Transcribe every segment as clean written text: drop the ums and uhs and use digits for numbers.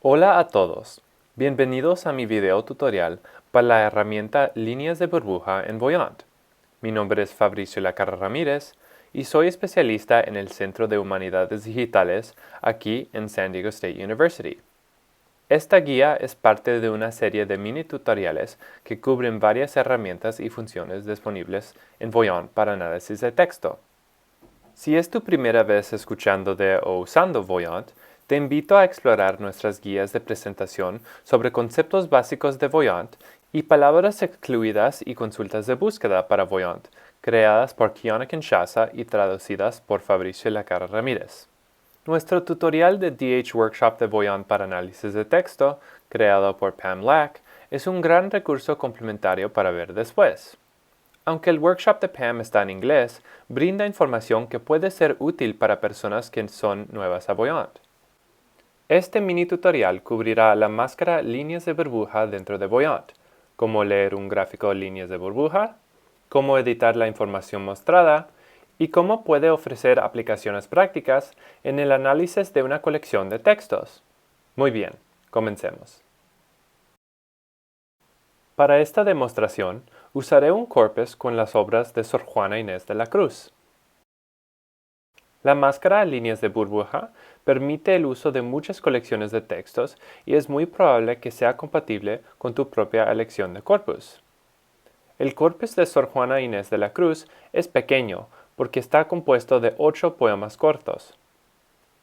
Hola a todos, bienvenidos a mi video tutorial para la herramienta Líneas de burbuja en Voyant. Mi nombre es Fabricio Lacarra Ramírez y soy especialista en el Centro de Humanidades Digitales aquí en San Diego State University. Esta guía es parte de una serie de mini tutoriales que cubren varias herramientas y funciones disponibles en Voyant para análisis de texto. Si es tu primera vez escuchando de o usando Voyant, te invito a explorar nuestras guías de presentación sobre conceptos básicos de Voyant y palabras excluidas y consultas de búsqueda para Voyant, creadas por Kiana Kinshasa y traducidas por Fabricio Lacarra Ramírez. Nuestro tutorial de DH Workshop de Voyant para análisis de texto, creado por Pam Lack, es un gran recurso complementario para ver después. Aunque el workshop de Pam está en inglés, brinda información que puede ser útil para personas que son nuevas a Voyant. Este mini tutorial cubrirá la máscara líneas de burbuja dentro de Voyant, cómo leer un gráfico líneas de burbuja, cómo editar la información mostrada y cómo puede ofrecer aplicaciones prácticas en el análisis de una colección de textos. Muy bien, comencemos. Para esta demostración, usaré un corpus con las obras de Sor Juana Inés de la Cruz. La máscara líneas de burbuja permite el uso de muchas colecciones de textos y es muy probable que sea compatible con tu propia elección de corpus. El corpus de Sor Juana Inés de la Cruz es pequeño porque está compuesto de 8 poemas cortos.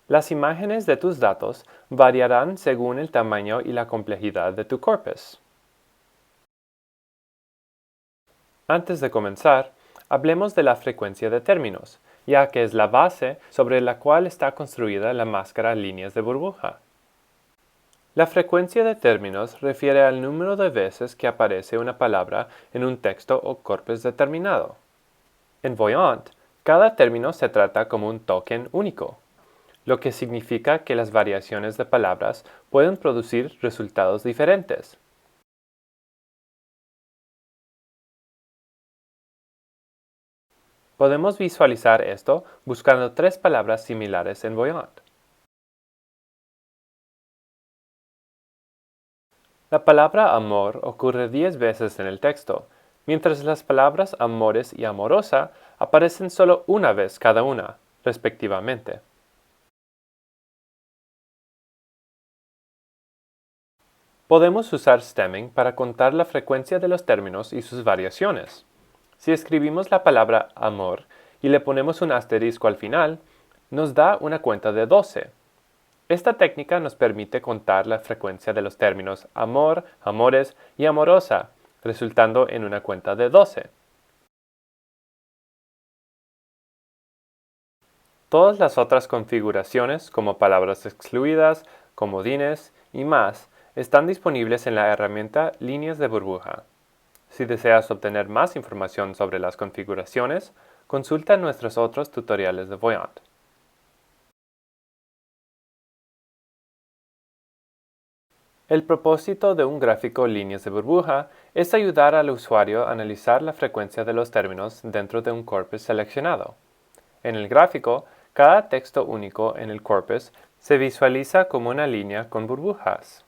Las imágenes de tus datos variarán según el tamaño y la complejidad de tu corpus. Antes de comenzar, hablemos de la frecuencia de términos, ya que es la base sobre la cual está construida la máscara líneas de burbuja. La frecuencia de términos refiere al número de veces que aparece una palabra en un texto o corpus determinado. En Voyant, cada término se trata como un token único, lo que significa que las variaciones de palabras pueden producir resultados diferentes. Podemos visualizar esto buscando 3 palabras similares en Voyant. La palabra amor ocurre 10 veces en el texto, mientras las palabras amores y amorosa aparecen solo una vez cada una, respectivamente. Podemos usar stemming para contar la frecuencia de los términos y sus variaciones. Si escribimos la palabra amor y le ponemos un asterisco al final, nos da una cuenta de 12. Esta técnica nos permite contar la frecuencia de los términos amor, amores y amorosa, resultando en una cuenta de 12. Todas las otras configuraciones, como palabras excluidas, comodines y más, están disponibles en la herramienta Líneas de burbuja. Si deseas obtener más información sobre las configuraciones, consulta nuestros otros tutoriales de Voyant. El propósito de un gráfico líneas de burbuja es ayudar al usuario a analizar la frecuencia de los términos dentro de un corpus seleccionado. En el gráfico, cada texto único en el corpus se visualiza como una línea con burbujas.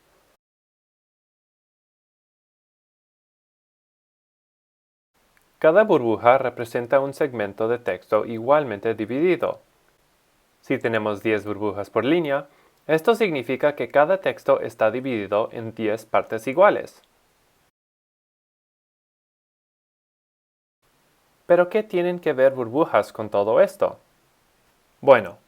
Cada burbuja representa un segmento de texto igualmente dividido. Si tenemos 10 burbujas por línea, esto significa que cada texto está dividido en 10 partes iguales. ¿Pero qué tienen que ver burbujas con todo esto? Bueno,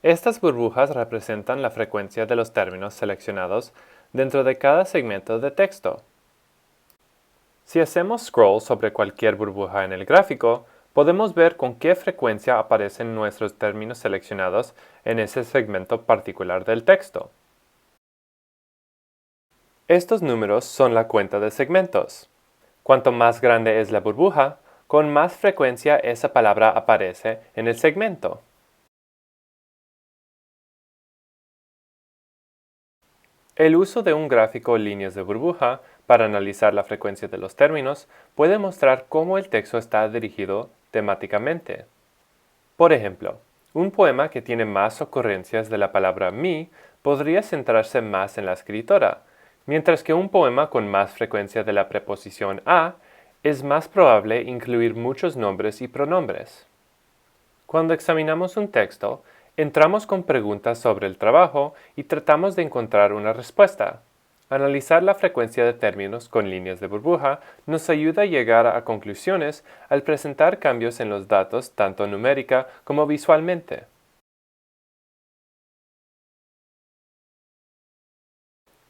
estas burbujas representan la frecuencia de los términos seleccionados dentro de cada segmento de texto. Si hacemos scroll sobre cualquier burbuja en el gráfico, podemos ver con qué frecuencia aparecen nuestros términos seleccionados en ese segmento particular del texto. Estos números son la cuenta de segmentos. Cuanto más grande es la burbuja, con más frecuencia esa palabra aparece en el segmento. El uso de un gráfico líneas de burbuja para analizar la frecuencia de los términos puede mostrar cómo el texto está dirigido temáticamente. Por ejemplo, un poema que tiene más ocurrencias de la palabra mi podría centrarse más en la escritora, mientras que un poema con más frecuencia de la preposición a es más probable incluir muchos nombres y pronombres. Cuando examinamos un texto, entramos con preguntas sobre el trabajo y tratamos de encontrar una respuesta. Analizar la frecuencia de términos con líneas de burbuja nos ayuda a llegar a conclusiones al presentar cambios en los datos tanto numérica como visualmente.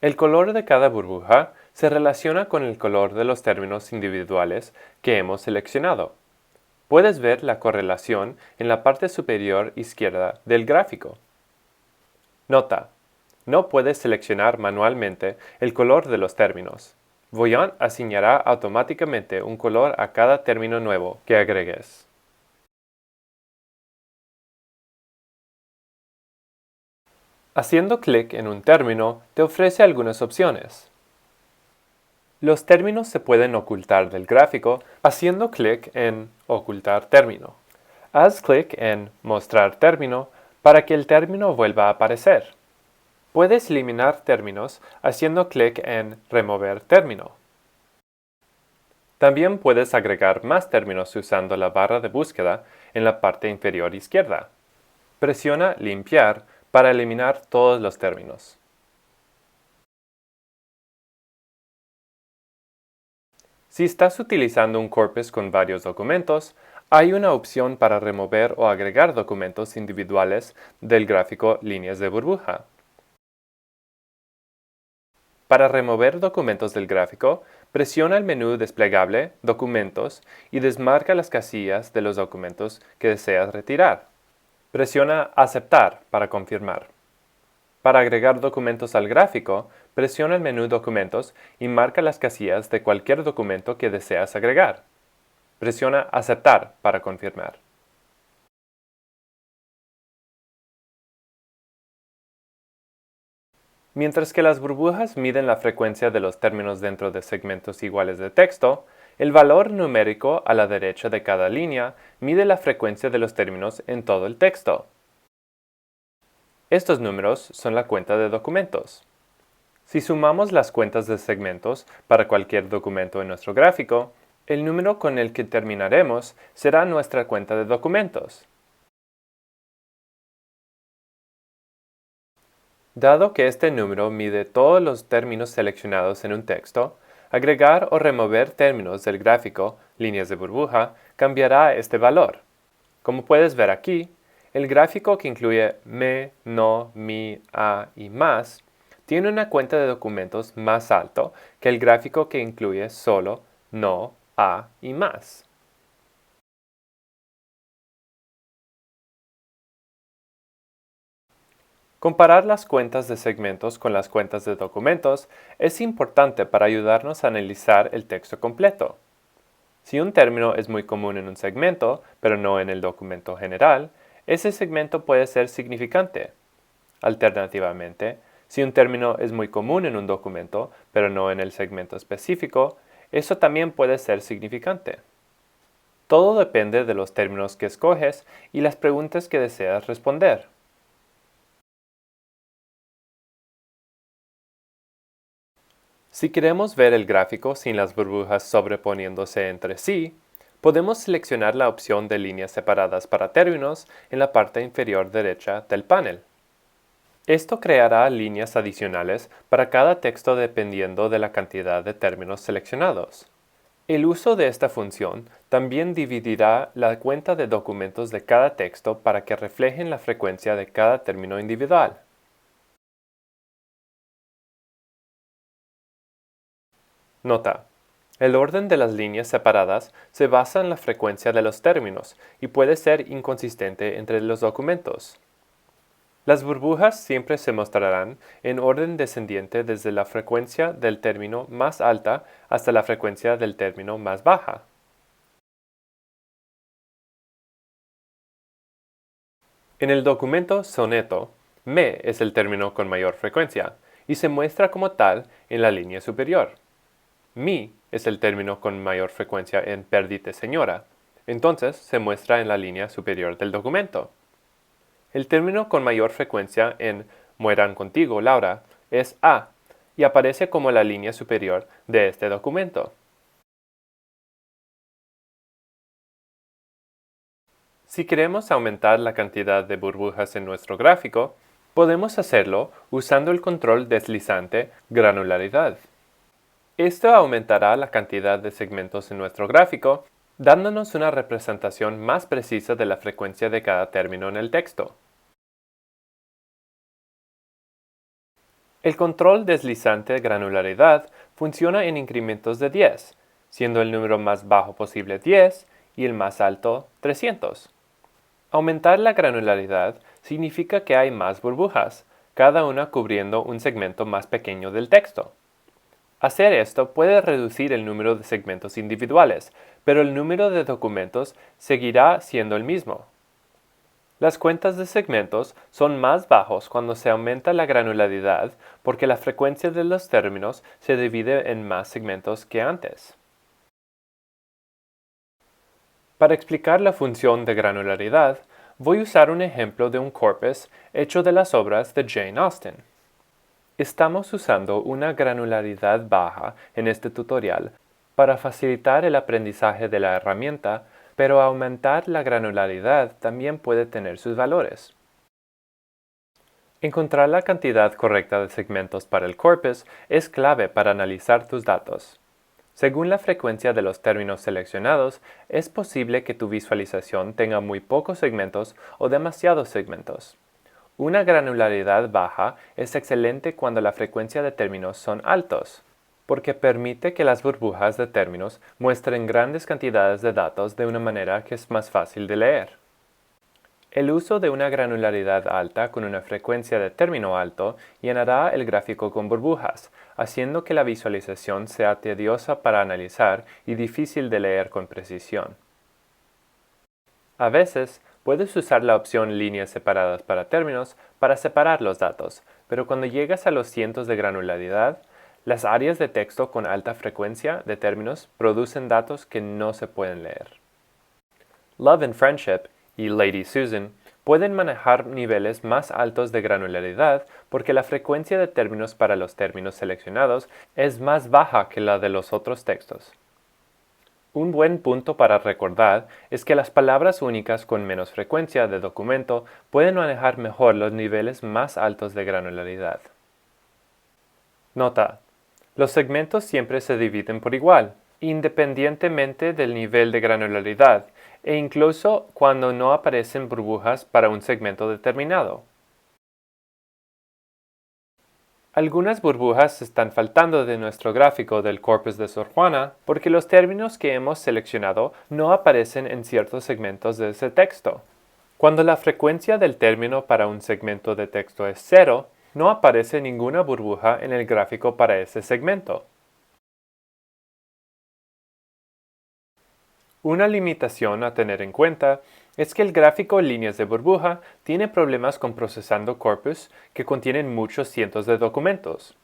El color de cada burbuja se relaciona con el color de los términos individuales que hemos seleccionado. Puedes ver la correlación en la parte superior izquierda del gráfico. Nota: no puedes seleccionar manualmente el color de los términos. Voyant asignará automáticamente un color a cada término nuevo que agregues. Haciendo clic en un término te ofrece algunas opciones. Los términos se pueden ocultar del gráfico haciendo clic en Ocultar término. Haz clic en Mostrar término para que el término vuelva a aparecer. Puedes eliminar términos haciendo clic en Remover término. También puedes agregar más términos usando la barra de búsqueda en la parte inferior izquierda. Presiona Limpiar para eliminar todos los términos. Si estás utilizando un corpus con varios documentos, hay una opción para remover o agregar documentos individuales del gráfico Líneas de burbuja. Para remover documentos del gráfico, presiona el menú desplegable, Documentos, y desmarca las casillas de los documentos que deseas retirar. Presiona Aceptar para confirmar. Para agregar documentos al gráfico, presiona el menú Documentos y marca las casillas de cualquier documento que deseas agregar. Presiona Aceptar para confirmar. Mientras que las burbujas miden la frecuencia de los términos dentro de segmentos iguales de texto, el valor numérico a la derecha de cada línea mide la frecuencia de los términos en todo el texto. Estos números son la cuenta de documentos. Si sumamos las cuentas de segmentos para cualquier documento en nuestro gráfico, el número con el que terminaremos será nuestra cuenta de documentos. Dado que este número mide todos los términos seleccionados en un texto, agregar o remover términos del gráfico Líneas de burbuja cambiará este valor. Como puedes ver aquí, el gráfico que incluye me, no, mi, a y más tiene una cuenta de documentos más alto que el gráfico que incluye solo no, a y más. Comparar las cuentas de segmentos con las cuentas de documentos es importante para ayudarnos a analizar el texto completo. Si un término es muy común en un segmento, pero no en el documento general, ese segmento puede ser significante. Alternativamente, si un término es muy común en un documento, pero no en el segmento específico, eso también puede ser significante. Todo depende de los términos que escoges y las preguntas que deseas responder. Si queremos ver el gráfico sin las burbujas sobreponiéndose entre sí, podemos seleccionar la opción de líneas separadas para términos en la parte inferior derecha del panel. Esto creará líneas adicionales para cada texto dependiendo de la cantidad de términos seleccionados. El uso de esta función también dividirá la cuenta de documentos de cada texto para que reflejen la frecuencia de cada término individual. Nota: el orden de las líneas separadas se basa en la frecuencia de los términos y puede ser inconsistente entre los documentos. Las burbujas siempre se mostrarán en orden descendiente desde la frecuencia del término más alta hasta la frecuencia del término más baja. En el documento Soneto, me es el término con mayor frecuencia y se muestra como tal en la línea superior. Mi es el término con mayor frecuencia en Perdite señora, entonces se muestra en la línea superior del documento. El término con mayor frecuencia en mueran contigo, Laura, es A y aparece como la línea superior de este documento. Si queremos aumentar la cantidad de burbujas en nuestro gráfico, podemos hacerlo usando el control deslizante granularidad. Esto aumentará la cantidad de segmentos en nuestro gráfico, dándonos una representación más precisa de la frecuencia de cada término en el texto. El control deslizante granularidad funciona en incrementos de 10, siendo el número más bajo posible 10 y el más alto 300. Aumentar la granularidad significa que hay más burbujas, cada una cubriendo un segmento más pequeño del texto. Hacer esto puede reducir el número de segmentos individuales, pero el número de documentos seguirá siendo el mismo. Las cuentas de segmentos son más bajos cuando se aumenta la granularidad porque la frecuencia de los términos se divide en más segmentos que antes. Para explicar la función de granularidad, voy a usar un ejemplo de un corpus hecho de las obras de Jane Austen. Estamos usando una granularidad baja en este tutorial para facilitar el aprendizaje de la herramienta, pero aumentar la granularidad también puede tener sus valores. Encontrar la cantidad correcta de segmentos para el corpus es clave para analizar tus datos. Según la frecuencia de los términos seleccionados, es posible que tu visualización tenga muy pocos segmentos o demasiados segmentos. Una granularidad baja es excelente cuando la frecuencia de términos son altos, porque permite que las burbujas de términos muestren grandes cantidades de datos de una manera que es más fácil de leer. El uso de una granularidad alta con una frecuencia de término alto llenará el gráfico con burbujas, haciendo que la visualización sea tediosa para analizar y difícil de leer con precisión. A veces, puedes usar la opción líneas separadas para términos para separar los datos, pero cuando llegas a los cientos de granularidad, las áreas de texto con alta frecuencia de términos producen datos que no se pueden leer. Love and Friendship y Lady Susan pueden manejar niveles más altos de granularidad porque la frecuencia de términos para los términos seleccionados es más baja que la de los otros textos. Un buen punto para recordar es que las palabras únicas con menos frecuencia de documento pueden manejar mejor los niveles más altos de granularidad. Nota: los segmentos siempre se dividen por igual, independientemente del nivel de granularidad, e incluso cuando no aparecen burbujas para un segmento determinado. Algunas burbujas están faltando de nuestro gráfico del corpus de Sor Juana porque los términos que hemos seleccionado no aparecen en ciertos segmentos de ese texto. Cuando la frecuencia del término para un segmento de texto es 0, no aparece ninguna burbuja en el gráfico para ese segmento. Una limitación a tener en cuenta es que el gráfico líneas de burbuja tiene problemas con procesando corpus que contienen muchos cientos de documentos.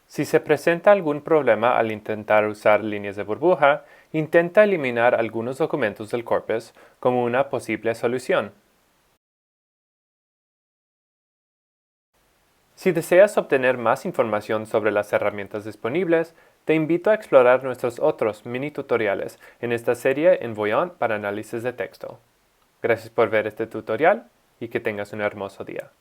Si se presenta algún problema al intentar usar líneas de burbuja, intenta eliminar algunos documentos del corpus como una posible solución. Si deseas obtener más información sobre las herramientas disponibles, te invito a explorar nuestros otros mini tutoriales en esta serie en Voyant para análisis de texto. Gracias por ver este tutorial y que tengas un hermoso día.